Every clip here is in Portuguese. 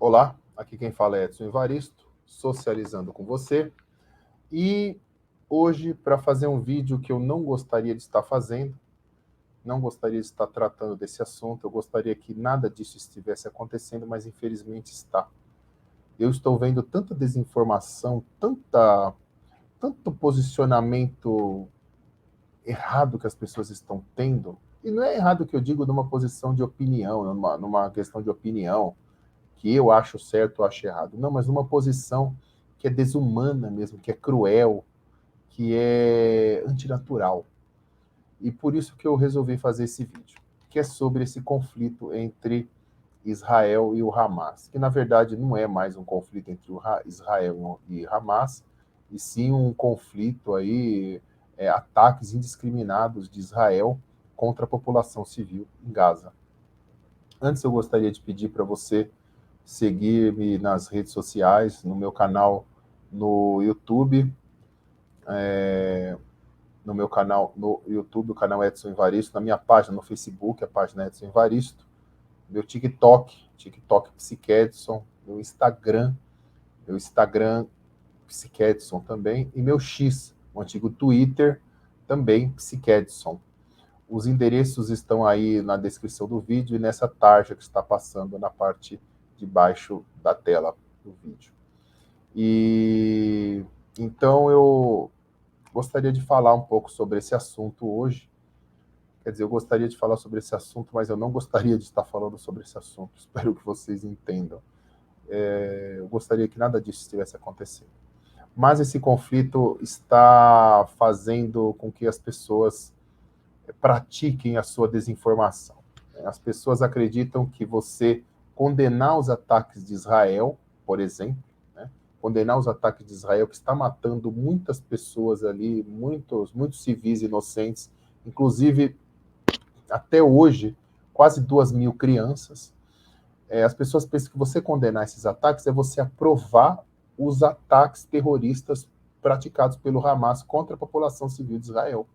Olá, aqui quem fala é Edson Evaristo, socializando com você. E hoje, para fazer um vídeo que eu não gostaria de estar fazendo, não gostaria de estar tratando desse assunto, eu gostaria que nada disso estivesse acontecendo, mas infelizmente está. Eu estou vendo tanta desinformação, tanto posicionamento errado que as pessoas estão tendo, e não é errado que eu digo numa posição de opinião, numa questão de opinião, que eu acho certo ou acho errado. Não, mas numa posição que é desumana mesmo, que é cruel, que é antinatural. E por isso que eu resolvi fazer esse vídeo, que é sobre esse conflito entre Israel e o Hamas, que na verdade não é mais um conflito entre Israel e Hamas, e sim um conflito aí, ataques indiscriminados de Israel contra a população civil em Gaza. Antes eu gostaria de pedir para você seguir-me nas redes sociais, no meu canal no YouTube, no meu canal no YouTube, o canal Edson Evaristo, na minha página no Facebook, a página Edson Evaristo, meu TikTok Psiquedson, meu Instagram Psiquedson também, e meu X, o antigo Twitter, também Psiquedson. Os endereços estão aí na descrição do vídeo e nessa tarja que está passando na parte de baixo da tela do vídeo. E então eu gostaria de falar um pouco sobre esse assunto hoje. Quer dizer, eu gostaria de falar sobre esse assunto, mas eu não gostaria de estar falando sobre esse assunto. Espero que vocês entendam. Eu gostaria que nada disso estivesse acontecendo. Mas esse conflito está fazendo com que as pessoas pratiquem a sua desinformação. As pessoas acreditam que você condenar os ataques de Israel, por exemplo, né? Condenar os ataques de Israel, que está matando muitas pessoas ali, muitos civis inocentes, inclusive até hoje, quase 2.000 crianças. As pessoas pensam que você condenar esses ataques é você aprovar os ataques terroristas praticados pelo Hamas contra a população civil de Israel.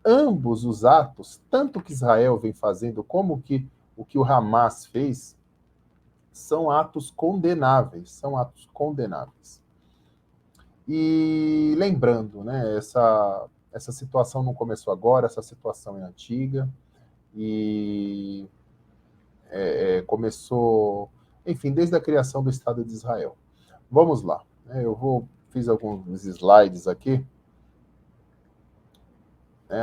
Ambos os atos, tanto que Israel vem fazendo como o que o Hamas fez, são atos condenáveis, são atos condenáveis. E lembrando, né, essa situação não começou agora, essa situação é antiga e começou, enfim, desde a criação do Estado de Israel. Vamos lá, né, fiz alguns slides aqui.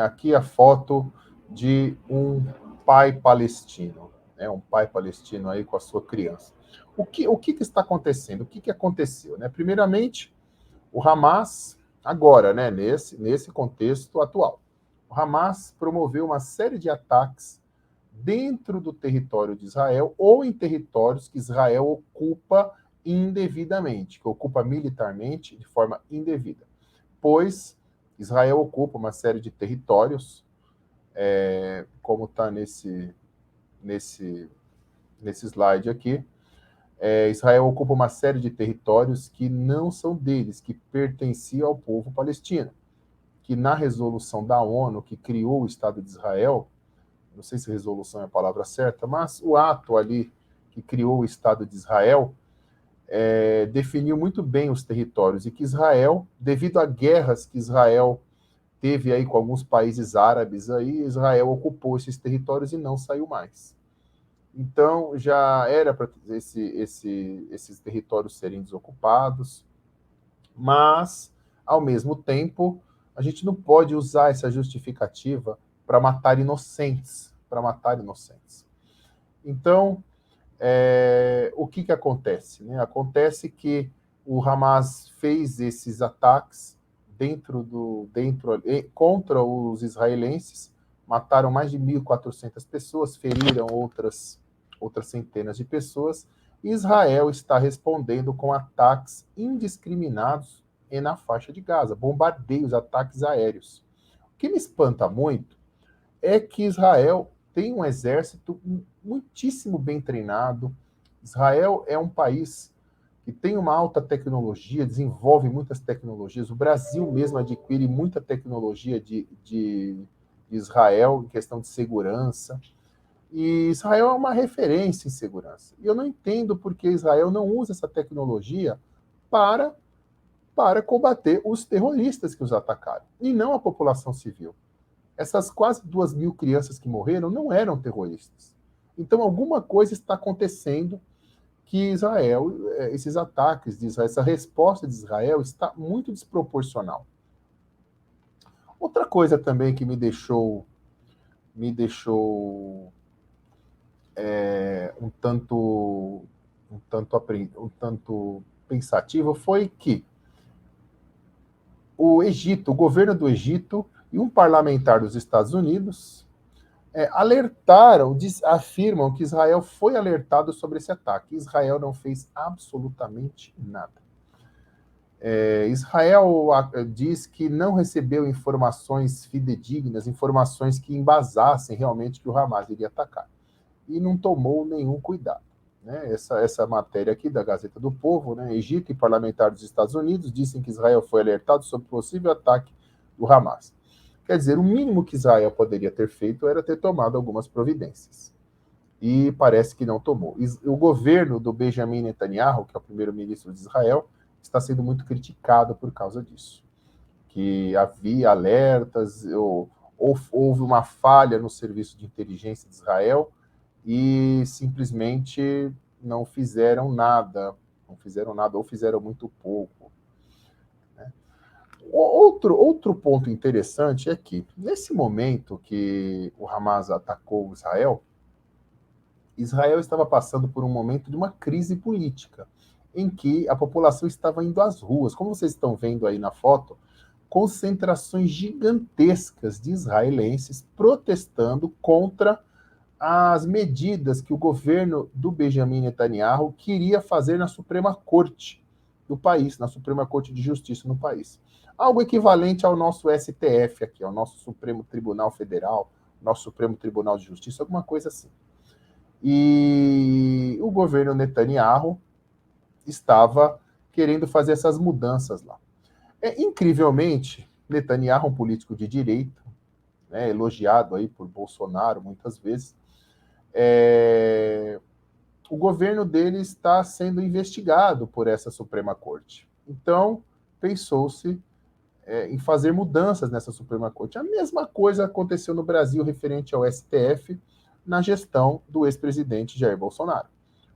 Aqui a foto de um pai palestino, né, um pai palestino aí com a sua criança. O que está acontecendo? O que aconteceu? Né? Primeiramente, o Hamas, agora, né, nesse contexto atual, o Hamas promoveu uma série de ataques dentro do território de Israel ou em territórios que Israel ocupa indevidamente, que ocupa militarmente de forma indevida. Pois Israel ocupa uma série de territórios, como está nesse, nesse slide aqui. Israel ocupa uma série de territórios que não são deles, que pertenciam ao povo palestino, que na resolução da ONU que criou o Estado de Israel, não sei se resolução é a palavra certa, mas o ato ali que criou o Estado de Israel definiu muito bem os territórios e que Israel, devido a guerras que Israel teve aí com alguns países árabes, aí Israel ocupou esses territórios e não saiu mais. Então, já era para esses territórios serem desocupados, mas, ao mesmo tempo, a gente não pode usar essa justificativa para matar inocentes, Então, o que acontece? Né? Acontece que o Hamas fez esses ataques contra os israelenses, mataram mais de 1.400 pessoas, feriram outras centenas de pessoas, e Israel está respondendo com ataques indiscriminados na faixa de Gaza, bombardeios, ataques aéreos. O que me espanta muito é que Israel tem um exército muitíssimo bem treinado. Israel é um país que tem uma alta tecnologia, desenvolve muitas tecnologias. O Brasil mesmo adquire muita tecnologia de Israel em questão de segurança. E Israel é uma referência em segurança. E eu não entendo por que Israel não usa essa tecnologia para, para combater os terroristas que os atacaram, e não a população civil. Essas quase 2.000 crianças que morreram não eram terroristas. Então, alguma coisa está acontecendo que Israel, esses ataques de Israel, essa resposta de Israel está muito desproporcional. Outra coisa também que me deixou um tanto pensativo foi que o governo do Egito e um parlamentar dos Estados Unidos afirmam que Israel foi alertado sobre esse ataque. Israel não fez absolutamente nada. Israel diz que não recebeu informações fidedignas, informações que embasassem realmente que o Hamas iria atacar. E não tomou nenhum cuidado. Né? Essa matéria aqui da Gazeta do Povo, né? Egito e parlamentar dos Estados Unidos dizem que Israel foi alertado sobre possível ataque do Hamas. Quer dizer, o mínimo que Israel poderia ter feito era ter tomado algumas providências. E parece que não tomou. O governo do Benjamin Netanyahu, que é o primeiro-ministro de Israel, está sendo muito criticado por causa disso. Que havia alertas, ou houve uma falha no serviço de inteligência de Israel e simplesmente não fizeram nada. Não fizeram nada, ou fizeram muito pouco. Outro ponto interessante é que, nesse momento que o Hamas atacou Israel, Israel estava passando por um momento de uma crise política, em que a população estava indo às ruas. Como vocês estão vendo aí na foto, concentrações gigantescas de israelenses protestando contra as medidas que o governo do Benjamin Netanyahu queria fazer na Suprema Corte do país, na Suprema Corte de Justiça no país. Algo equivalente ao nosso STF aqui, ao nosso Supremo Tribunal Federal, nosso Supremo Tribunal de Justiça, alguma coisa assim. E o governo Netanyahu estava querendo fazer essas mudanças lá. Incrivelmente, Netanyahu, um político de direita, né, elogiado aí por Bolsonaro muitas vezes, o governo dele está sendo investigado por essa Suprema Corte. Então, pensou-se em fazer mudanças nessa Suprema Corte. A mesma coisa aconteceu no Brasil referente ao STF na gestão do ex-presidente Jair Bolsonaro.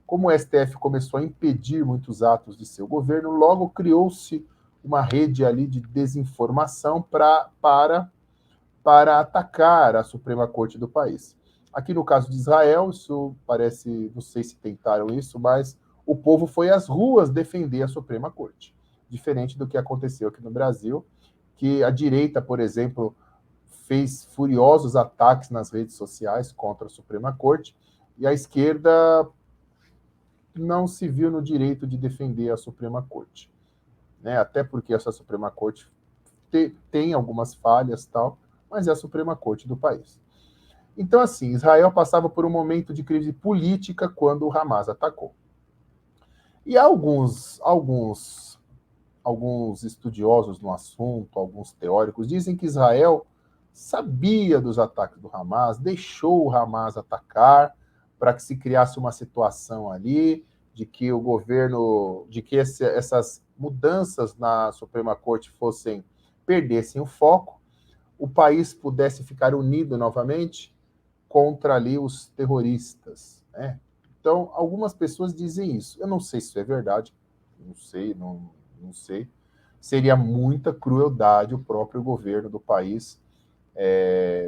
Como o STF começou a impedir muitos atos de seu governo, logo criou-se uma rede ali de desinformação para atacar a Suprema Corte do país. Aqui no caso de Israel, isso parece, não sei se tentaram isso, mas o povo foi às ruas defender a Suprema Corte. Diferente do que aconteceu aqui no Brasil, que a direita, por exemplo, fez furiosos ataques nas redes sociais contra a Suprema Corte, e a esquerda não se viu no direito de defender a Suprema Corte. Né? Até porque essa Suprema Corte tem algumas falhas, tal, mas é a Suprema Corte do país. Então, assim, Israel passava por um momento de crise política quando o Hamas atacou. E alguns estudiosos no assunto, alguns teóricos, dizem que Israel sabia dos ataques do Hamas, deixou o Hamas atacar para que se criasse uma situação ali de que o governo, de que essas mudanças na Suprema Corte perdessem o foco, o país pudesse ficar unido novamente contra ali os terroristas, né? Então, algumas pessoas dizem isso. Eu não sei se isso é verdade, não sei. Seria muita crueldade o próprio governo do país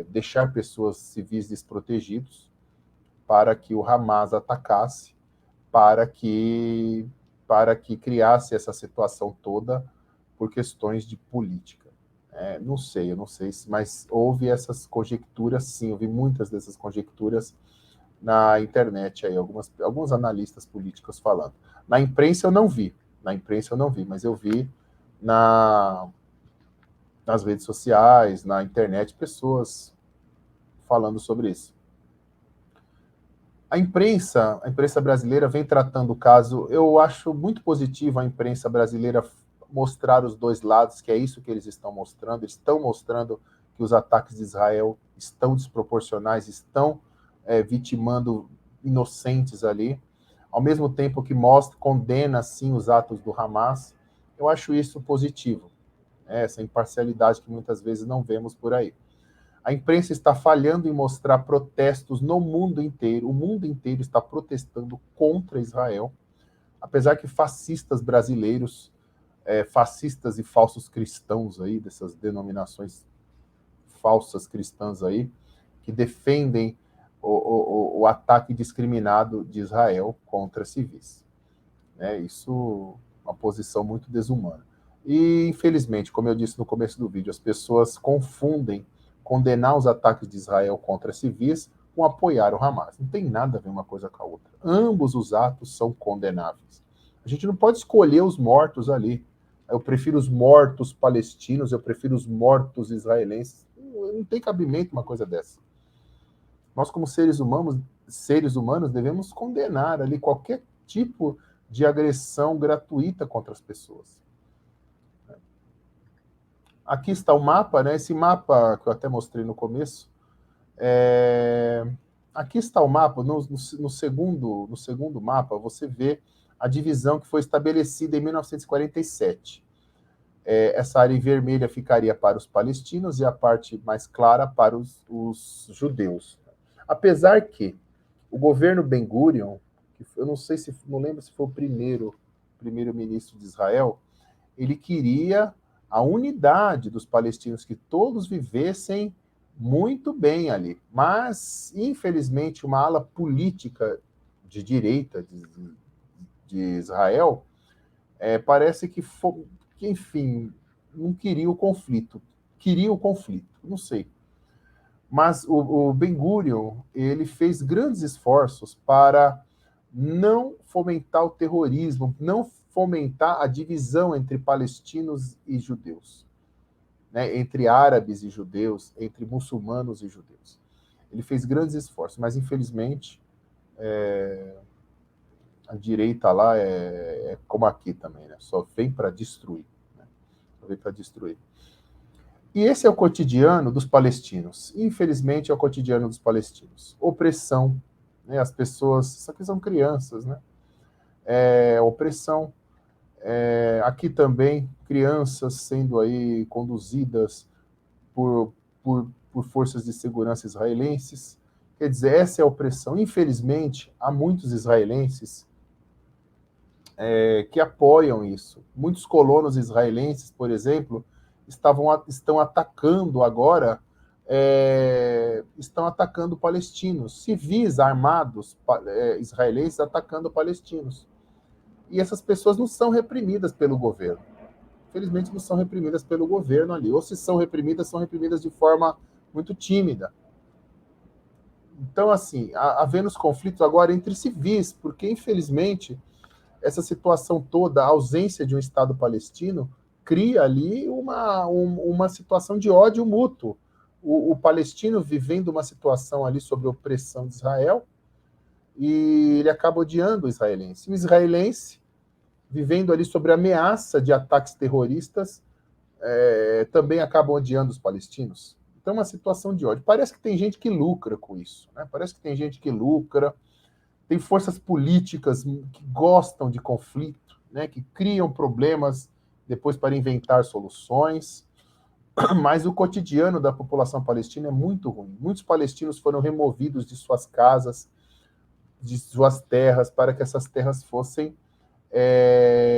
deixar pessoas civis desprotegidos para que o Hamas atacasse, para que criasse essa situação toda por questões de política. Eu não sei, mas houve essas conjecturas, sim, houve muitas dessas conjecturas na internet aí, alguns analistas políticos falando. Na imprensa eu não vi, mas eu vi nas redes sociais, na internet, pessoas falando sobre isso. A imprensa brasileira vem tratando o caso, eu acho muito positivo a imprensa brasileira mostrar os dois lados, que é isso que eles estão mostrando que os ataques de Israel estão desproporcionais, estão vitimando inocentes ali, ao mesmo tempo que mostra, condena, sim, os atos do Hamas. Eu acho isso positivo, essa imparcialidade que muitas vezes não vemos por aí. A imprensa está falhando em mostrar protestos no mundo inteiro. O mundo inteiro está protestando contra Israel, apesar que fascistas brasileiros, fascistas e falsos cristãos aí, dessas denominações falsas cristãs aí, que defendem o ataque discriminado de Israel contra civis. Isso é uma posição muito desumana. E, infelizmente, como eu disse no começo do vídeo, as pessoas confundem condenar os ataques de Israel contra civis com apoiar o Hamas. Não tem nada a ver uma coisa com a outra. Ambos os atos são condenáveis. A gente não pode escolher os mortos ali. Eu prefiro os mortos palestinos, eu prefiro os mortos israelenses. Não tem cabimento uma coisa dessa. Nós, como seres humanos, devemos condenar ali qualquer tipo de agressão gratuita contra as pessoas. Aqui está o mapa, né? Esse mapa que eu até mostrei no começo. Aqui está o mapa. No segundo mapa, você vê a divisão que foi estabelecida em 1947. Essa área em vermelha ficaria para os palestinos e a parte mais clara para os judeus. Apesar que o governo Ben-Gurion, eu não lembro se foi o primeiro-ministro de Israel, ele queria a unidade dos palestinos, que todos vivessem muito bem ali. Mas, infelizmente, uma ala política de direita de Israel parece que, enfim, não queria o conflito. Não sei. Mas o Ben-Gurion, ele fez grandes esforços para não fomentar o terrorismo, não fomentar a divisão entre palestinos e judeus, né? Entre árabes e judeus, entre muçulmanos e judeus. Ele fez grandes esforços, mas infelizmente a direita lá é como aqui também, né? Só vem para destruir. Né? Só vem para destruir. E esse é o cotidiano dos palestinos. Infelizmente, é o cotidiano dos palestinos. Opressão, né? As pessoas, isso aqui são crianças, né? Opressão. Aqui também, crianças sendo aí conduzidas por forças de segurança israelenses. Quer dizer, essa é a opressão. Infelizmente, há muitos israelenses que apoiam isso. Muitos colonos israelenses, por exemplo, estão atacando agora, estão atacando palestinos, civis armados israelenses atacando palestinos. E essas pessoas não são reprimidas pelo governo. Infelizmente, não são reprimidas pelo governo ali. Ou se são reprimidas de forma muito tímida. Então, assim, havendo os conflitos agora entre civis, porque, infelizmente, essa situação toda, a ausência de um Estado palestino, cria ali uma situação de ódio mútuo. O palestino vivendo uma situação ali sob opressão de Israel, e ele acaba odiando o israelense. O israelense, vivendo ali sobre ameaça de ataques terroristas, também acaba odiando os palestinos. Então, é uma situação de ódio. Parece que tem gente que lucra com isso, né? Parece que tem gente que lucra, tem forças políticas que gostam de conflito, né? Que criam problemas depois para inventar soluções. Mas o cotidiano da população palestina é muito ruim. Muitos palestinos foram removidos de suas casas, de suas terras, para que essas terras fossem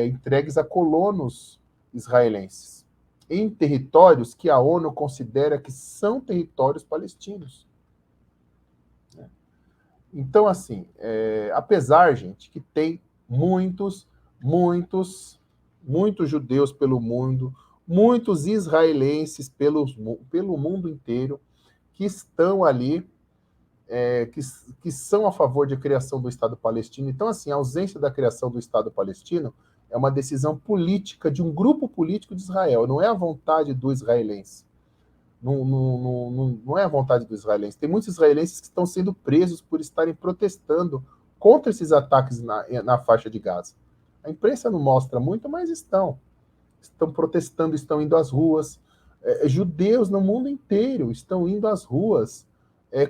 entregues a colonos israelenses, em territórios que a ONU considera que são territórios palestinos. Então, assim, apesar, gente, que tem muitos judeus pelo mundo, muitos israelenses pelo mundo inteiro, que estão ali, que são a favor de criação do Estado palestino. Então, assim, a ausência da criação do Estado palestino é uma decisão política de um grupo político de Israel, não é a vontade do israelense. Não é a vontade do israelense. Tem muitos israelenses que estão sendo presos por estarem protestando contra esses ataques na faixa de Gaza. A imprensa não mostra muito, mas estão protestando, estão indo às ruas. Judeus no mundo inteiro estão indo às ruas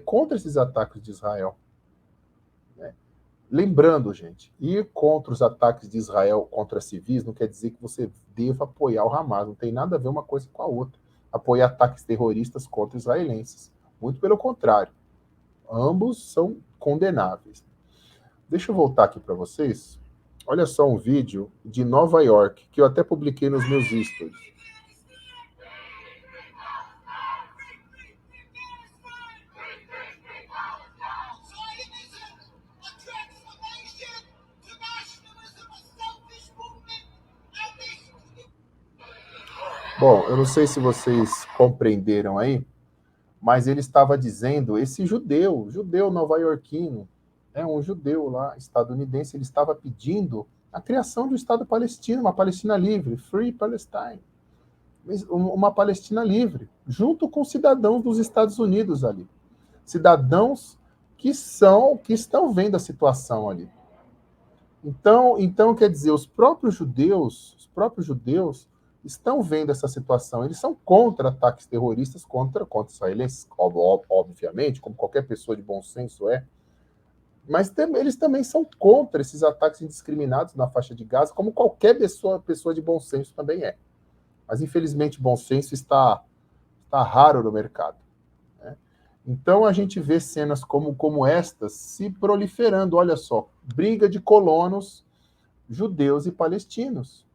contra esses ataques de Israel. Né? Lembrando, gente, ir contra os ataques de Israel contra civis não quer dizer que você deva apoiar o Hamas, não tem nada a ver uma coisa com a outra. Apoiar ataques terroristas contra israelenses. Muito pelo contrário. Ambos são condenáveis. Deixa eu voltar aqui para vocês. Olha só um vídeo de Nova York, que eu até publiquei nos meus stories. Bom, eu não sei se vocês compreenderam aí, mas ele estava dizendo, esse judeu nova-iorquino, um judeu lá, estadunidense, ele estava pedindo a criação de um Estado palestino, uma Palestina livre, Free Palestine, uma Palestina livre, junto com cidadãos dos Estados Unidos ali, cidadãos que estão vendo a situação ali. Então quer dizer, os próprios judeus estão vendo essa situação. Eles são contra ataques terroristas contra israelenses, obviamente, como qualquer pessoa de bom senso é. Mas eles também são contra esses ataques indiscriminados na faixa de Gaza, como qualquer pessoa de bom senso também é. Mas, infelizmente, bom senso está raro no mercado. Né? Então, a gente vê cenas como estas se proliferando. Olha só, briga de colonos judeus e palestinos.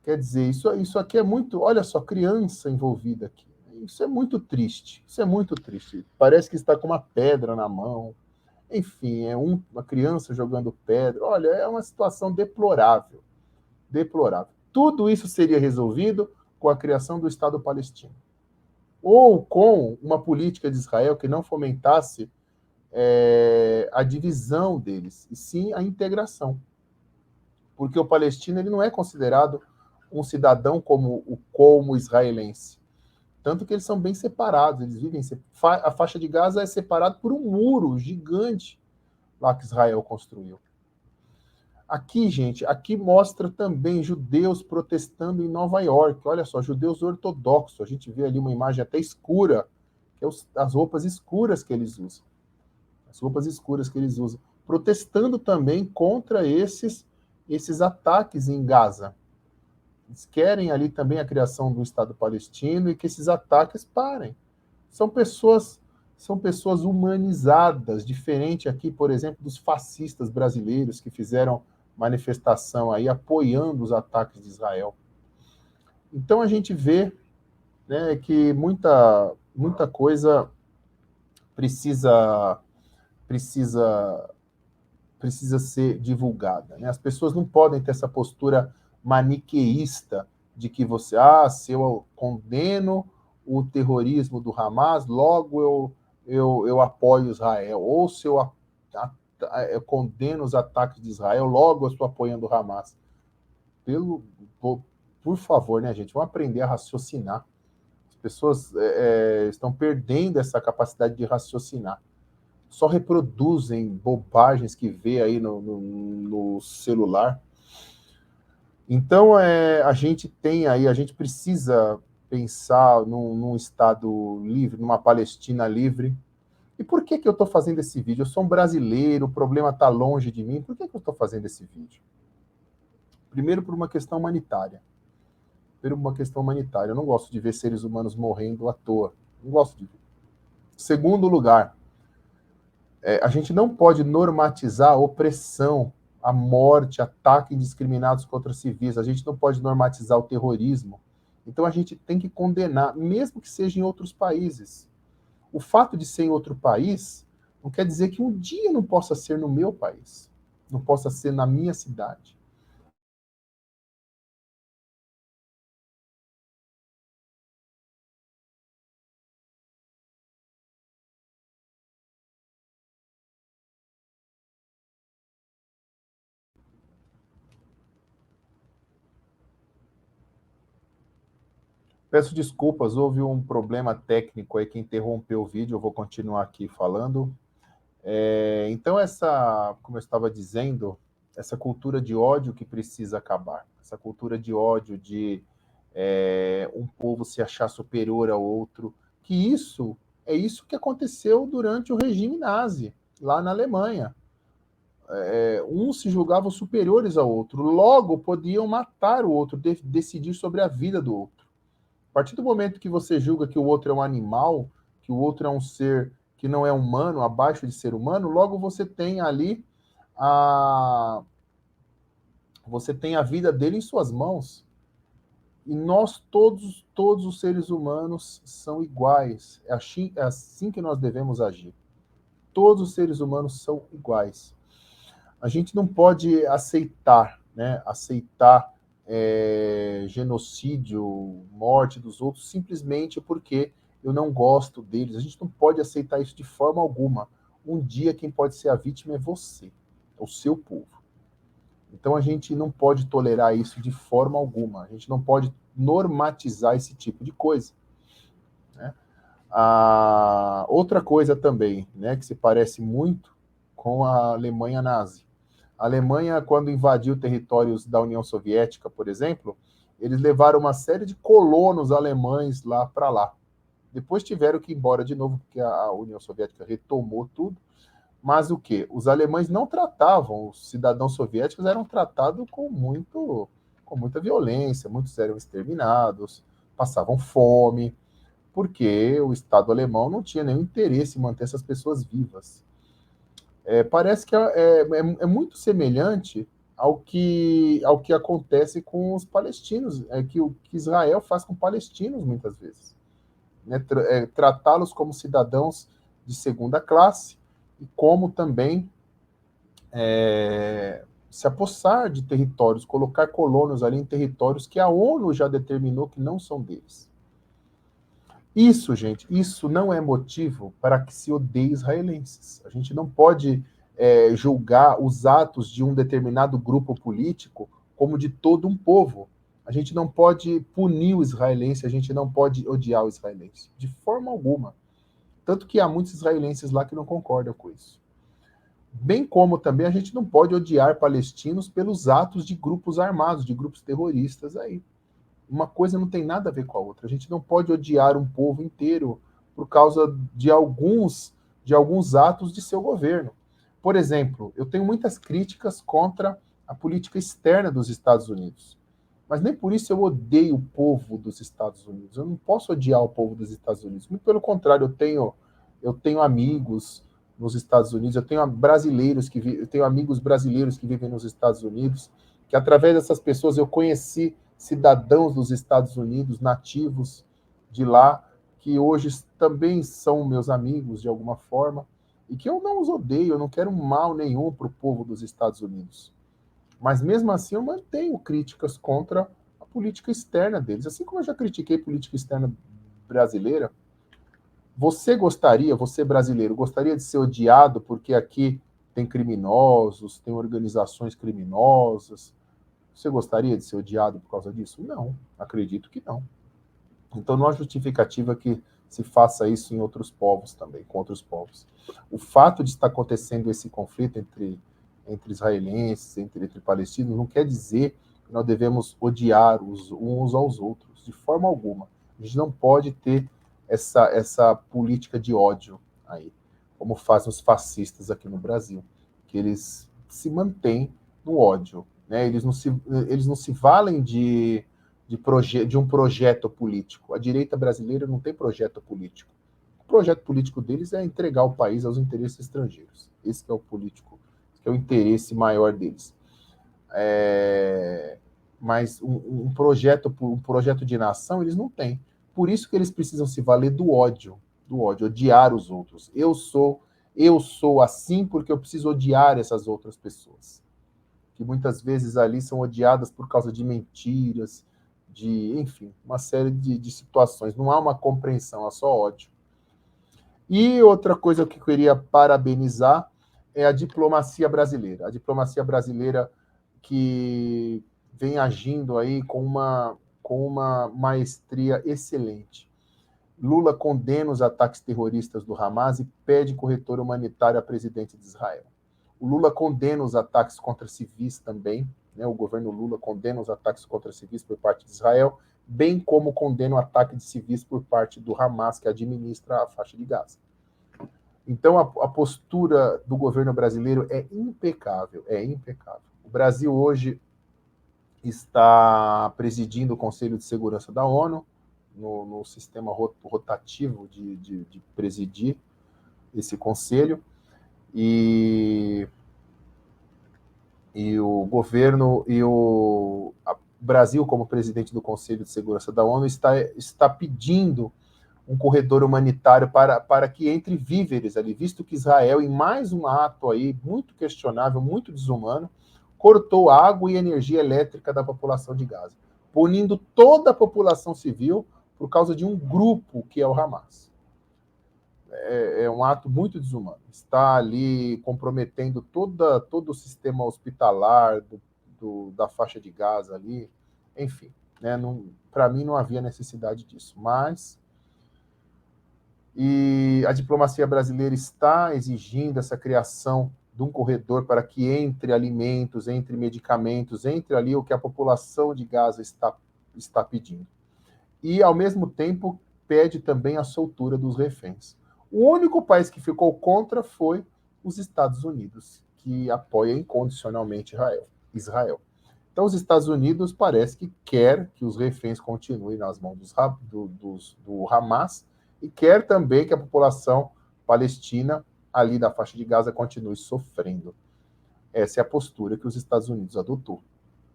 Quer dizer, isso aqui é muito... Olha só, criança envolvida aqui. Isso é muito triste. Isso é muito triste. Parece que está com uma pedra na mão. Enfim, uma criança jogando pedra. Olha, é uma situação deplorável. Deplorável. Tudo isso seria resolvido com a criação do Estado palestino. Ou com uma política de Israel que não fomentasse a divisão deles, e sim a integração. Porque o palestino ele não é considerado um cidadão como israelense. Tanto que eles são bem separados, eles vivem... A faixa de Gaza é separada por um muro gigante lá que Israel construiu. Aqui, gente, aqui mostra também judeus protestando em Nova York. Olha só, judeus ortodoxos. A gente vê ali uma imagem até escura, que é as roupas escuras que eles usam. As roupas escuras que eles usam. Protestando também contra esses ataques em Gaza. Eles querem ali também a criação do Estado palestino e que esses ataques parem. São pessoas humanizadas, diferente aqui, por exemplo, dos fascistas brasileiros que fizeram manifestação aí apoiando os ataques de Israel. Então a gente vê, né, que muita coisa precisa ser divulgada. Né? As pessoas não podem ter essa postura maniqueísta de que se eu condeno o terrorismo do Hamas, logo eu apoio Israel. Ou se eu condeno os ataques de Israel, logo eu estou apoiando o Hamas. Por favor, né, gente? Vamos aprender a raciocinar. As pessoas estão perdendo essa capacidade de raciocinar. Só reproduzem bobagens que vê aí no celular. Então, a gente precisa pensar num Estado livre, numa Palestina livre. E por que eu estou fazendo esse vídeo? Eu sou um brasileiro, o problema está longe de mim. Por que eu estou fazendo esse vídeo? Primeiro, por uma questão humanitária. Eu não gosto de ver seres humanos morrendo à toa. Não gosto de ver. Segundo lugar, a gente não pode normatizar a opressão, a morte, ataques indiscriminados contra civis. A gente não pode normatizar o terrorismo. Então a gente tem que condenar, mesmo que seja em outros países. O fato de ser em outro país não quer dizer que um dia não possa ser no meu país, não possa ser na minha cidade. Peço desculpas, houve um problema técnico aí que interrompeu o vídeo, eu vou continuar aqui falando. Então, como eu estava dizendo, essa cultura de ódio que precisa acabar, essa cultura de ódio de um povo se achar superior ao outro, que isso É isso que aconteceu durante o regime nazi, lá na Alemanha. Uns se julgavam superiores ao outro, logo podiam matar o outro, decidir sobre a vida do outro. A partir do momento que você julga que o outro é um animal, que o outro é um ser que não é humano, abaixo de ser humano, logo você tem ali a vida dele em suas mãos. E nós todos os seres humanos são iguais. É assim que nós devemos agir. Todos os seres humanos são iguais. A gente não pode aceitar, né? Aceitar genocídio, morte dos outros, simplesmente porque eu não gosto deles. A gente não pode aceitar isso de forma alguma. Um dia quem pode ser a vítima é você, é o seu povo. Então a gente não pode tolerar isso de forma alguma. A gente não pode normatizar esse tipo de coisa, né? Outra coisa também, né, que se parece muito com a Alemanha nazi. A Alemanha, quando invadiu territórios da União Soviética, por exemplo, eles levaram uma série de colonos alemães lá para lá. Depois tiveram que ir embora de novo, porque a União Soviética retomou tudo. Mas o quê? Os alemães não tratavam, os cidadãos soviéticos eram tratados com muita violência, muitos eram exterminados, passavam fome, porque o Estado alemão não tinha nenhum interesse em manter essas pessoas vivas. Parece que é muito semelhante ao que acontece com os palestinos, que o que Israel faz com palestinos muitas vezes, né? Tratá-los como cidadãos de segunda classe e como também se apossar de territórios, colocar colonos ali em territórios que a ONU já determinou que não são deles. Isso, gente, isso não é motivo para que se odeie israelenses. A gente não pode julgar os atos de um determinado grupo político como de todo um povo. A gente não pode punir o israelense, a gente não pode odiar o israelense, de forma alguma. Tanto que há muitos israelenses lá que não concordam com isso. Bem como também a gente não pode odiar palestinos pelos atos de grupos armados, de grupos terroristas aí. Uma coisa não tem nada a ver com a outra. A gente não pode odiar um povo inteiro por causa de alguns atos de seu governo. Por exemplo, eu tenho muitas críticas contra a política externa dos Estados Unidos. Mas nem por isso eu odeio o povo dos Estados Unidos. Eu não posso odiar o povo dos Estados Unidos. Muito pelo contrário, eu tenho amigos nos Estados Unidos, eu tenho amigos brasileiros que vivem nos Estados Unidos, que através dessas pessoas eu conheci cidadãos dos Estados Unidos, nativos de lá, que hoje também são meus amigos de alguma forma, e que eu não os odeio, eu não quero mal nenhum para o povo dos Estados Unidos. Mas mesmo assim eu mantenho críticas contra a política externa deles, assim como eu já critiquei a política externa brasileira. Você brasileiro, gostaria de ser odiado porque aqui tem criminosos, tem organizações criminosas? Você gostaria de ser odiado por causa disso? Não, acredito que não. Então não há justificativa que se faça isso em outros povos também, com outros povos. O fato de estar acontecendo esse conflito entre israelenses, entre palestinos, não quer dizer que nós devemos odiar uns aos outros, de forma alguma. A gente não pode ter essa política de ódio aí, como fazem os fascistas aqui no Brasil, que eles se mantêm no ódio, né? Eles não se valem de um projeto político. A direita brasileira não tem projeto político. O projeto político deles é entregar o país aos interesses estrangeiros. Esse que é o político, esse que é o interesse maior deles. Mas um projeto de nação eles não têm. Por isso que eles precisam se valer do ódio, odiar os outros. Eu sou assim porque eu preciso odiar essas outras pessoas, que muitas vezes ali são odiadas por causa de mentiras, enfim, uma série de situações. Não há uma compreensão, há só ódio. E outra coisa que eu queria parabenizar é a diplomacia brasileira. A diplomacia brasileira que vem agindo aí com uma maestria excelente. Lula condena os ataques terroristas do Hamas e pede corretor humanitário a presidente de Israel. O Lula condena os ataques contra civis também, né? O governo Lula condena os ataques contra civis por parte de Israel, bem como condena o ataque de civis por parte do Hamas, que administra a faixa de Gaza. Então, a postura do governo brasileiro é impecável, é impecável. O Brasil hoje está presidindo o Conselho de Segurança da ONU, no sistema rotativo de presidir esse conselho, e o governo e o Brasil, como presidente do Conselho de Segurança da ONU, está pedindo um corredor humanitário para que entre víveres ali, visto que Israel, em mais um ato aí muito questionável, muito desumano, cortou água e energia elétrica da população de Gaza, punindo toda a população civil por causa de um grupo que é o Hamas. É um ato muito desumano. Está ali comprometendo todo o sistema hospitalar da faixa de Gaza ali. Enfim, né, para mim não havia necessidade disso. Mas a diplomacia brasileira está exigindo essa criação de um corredor para que entre alimentos, entre medicamentos, entre ali o que a população de Gaza está pedindo. E, ao mesmo tempo, pede também a soltura dos reféns. O único país que ficou contra foi os Estados Unidos, que apoia incondicionalmente Israel. Então, os Estados Unidos parece que quer que os reféns continuem nas mãos do Hamas e quer também que a população palestina ali da faixa de Gaza continue sofrendo. Essa é a postura que os Estados Unidos adotou.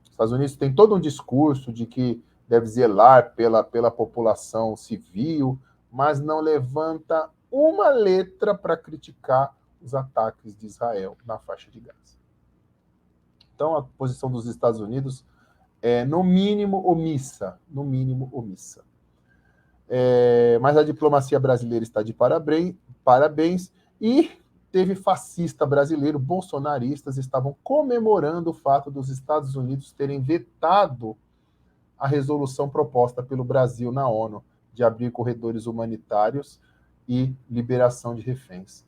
Os Estados Unidos têm todo um discurso de que deve zelar pela população civil, mas não levanta uma letra para criticar os ataques de Israel na faixa de Gaza. Então, a posição dos Estados Unidos é, no mínimo, omissa. No mínimo, omissa. Mas a diplomacia brasileira está de parabéns, e teve fascista brasileiro, bolsonaristas estavam comemorando o fato dos Estados Unidos terem vetado a resolução proposta pelo Brasil na ONU de abrir corredores humanitários e liberação de reféns,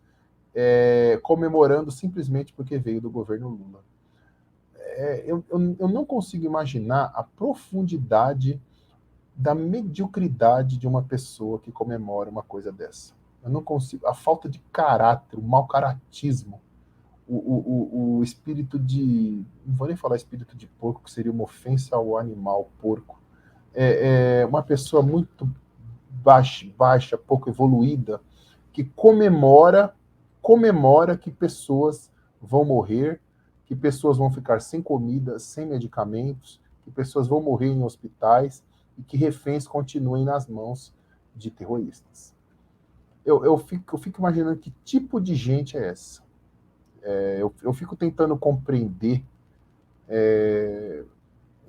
comemorando simplesmente porque veio do governo Lula. Eu não consigo imaginar a profundidade da mediocridade de uma pessoa que comemora uma coisa dessa. Eu não consigo. A falta de caráter, o mau caratismo, o espírito de... Não vou nem falar espírito de porco, que seria uma ofensa ao animal porco. Uma pessoa muito baixa, pouco evoluída, que comemora que pessoas vão morrer, que pessoas vão ficar sem comida, sem medicamentos, que pessoas vão morrer em hospitais, e que reféns continuem nas mãos de terroristas. Eu fico imaginando que tipo de gente é essa. Eu fico tentando compreender,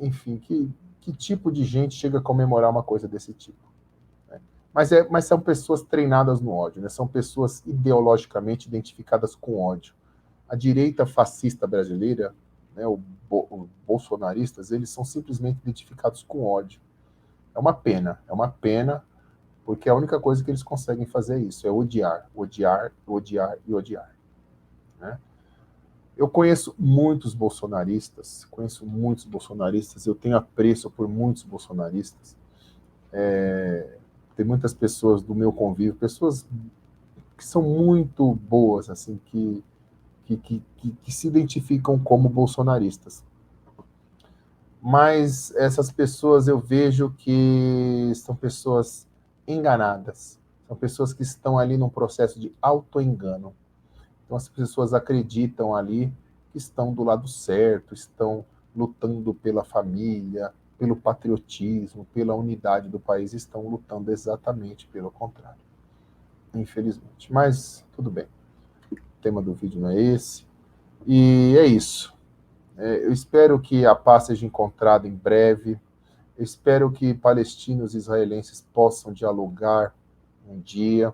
enfim, que tipo de gente chega a comemorar uma coisa desse tipo. Né? Mas são pessoas treinadas no ódio, né? São pessoas ideologicamente identificadas com ódio. A direita fascista brasileira, né, os bolsonaristas, eles são simplesmente identificados com ódio. É uma pena, porque a única coisa que eles conseguem fazer é isso, é odiar, odiar, odiar e odiar. Né? Eu conheço muitos bolsonaristas, eu tenho apreço por muitos bolsonaristas, tem muitas pessoas do meu convívio, pessoas que são muito boas, assim, que se identificam como bolsonaristas. Mas essas pessoas eu vejo que são pessoas enganadas, são pessoas que estão ali num processo de autoengano. Então as pessoas acreditam ali que estão do lado certo, estão lutando pela família, pelo patriotismo, pela unidade do país, estão lutando exatamente pelo contrário, infelizmente. Mas tudo bem, o tema do vídeo não é esse, e é isso. Eu espero que a paz seja encontrada em breve. Eu espero que palestinos e israelenses possam dialogar um dia.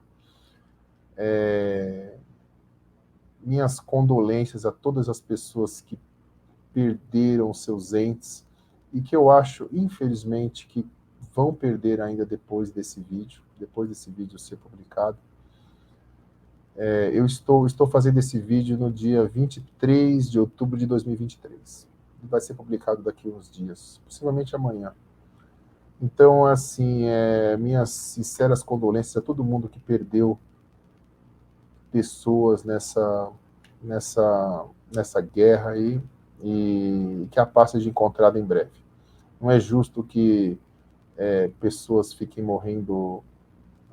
Minhas condolências a todas as pessoas que perderam seus entes e que eu acho, infelizmente, que vão perder ainda depois desse vídeo ser publicado. Eu estou fazendo esse vídeo no dia 23 de outubro de 2023. Vai ser publicado daqui a uns dias, possivelmente amanhã. Então, assim, minhas sinceras condolências a todo mundo que perdeu pessoas nessa guerra aí, e que a paz seja encontrada em breve. Não é justo que pessoas fiquem morrendo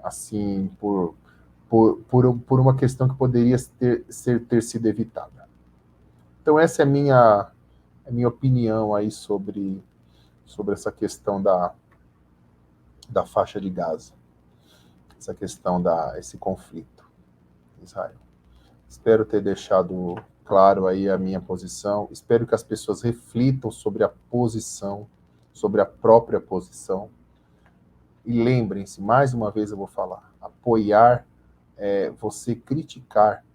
assim por uma questão que poderia ter sido evitada. Então essa é a minha opinião aí sobre essa questão da faixa de Gaza, essa questão esse conflito em Israel. Espero ter deixado claro aí a minha posição. Espero que as pessoas reflitam sobre a posição, sobre a própria posição. E lembrem-se, mais uma vez eu vou falar, apoiar, você criticar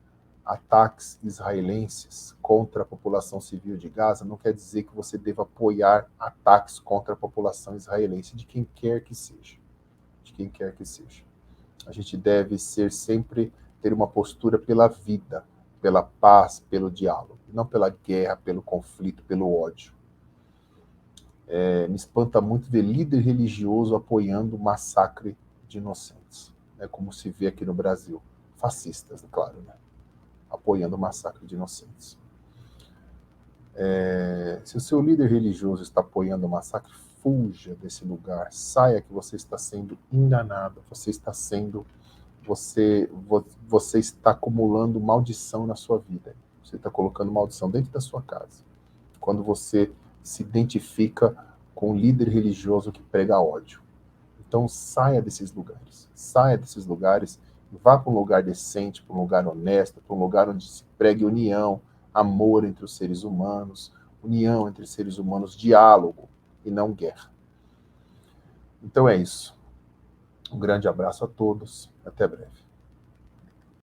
ataques israelenses contra a população civil de Gaza não quer dizer que você deva apoiar ataques contra a população israelense, de quem quer que seja. De quem quer que seja. A gente deve sempre ter uma postura pela vida, pela paz, pelo diálogo, não pela guerra, pelo conflito, pelo ódio. Me espanta muito ver líder religioso apoiando o massacre de inocentes, né, como se vê aqui no Brasil. Fascistas, claro, né, apoiando o massacre de inocentes. Se o seu líder religioso está apoiando o massacre, fuja desse lugar, saia que você está sendo enganado, você está acumulando maldição na sua vida. Você está colocando maldição dentro da sua casa. Quando você se identifica com um líder religioso que prega ódio. Então saia desses lugares. Saia desses lugares e vá para um lugar decente, para um lugar honesto, para um lugar onde se pregue união, amor entre os seres humanos, união entre seres humanos, diálogo e não guerra. Então é isso. Um grande abraço a todos. Até breve.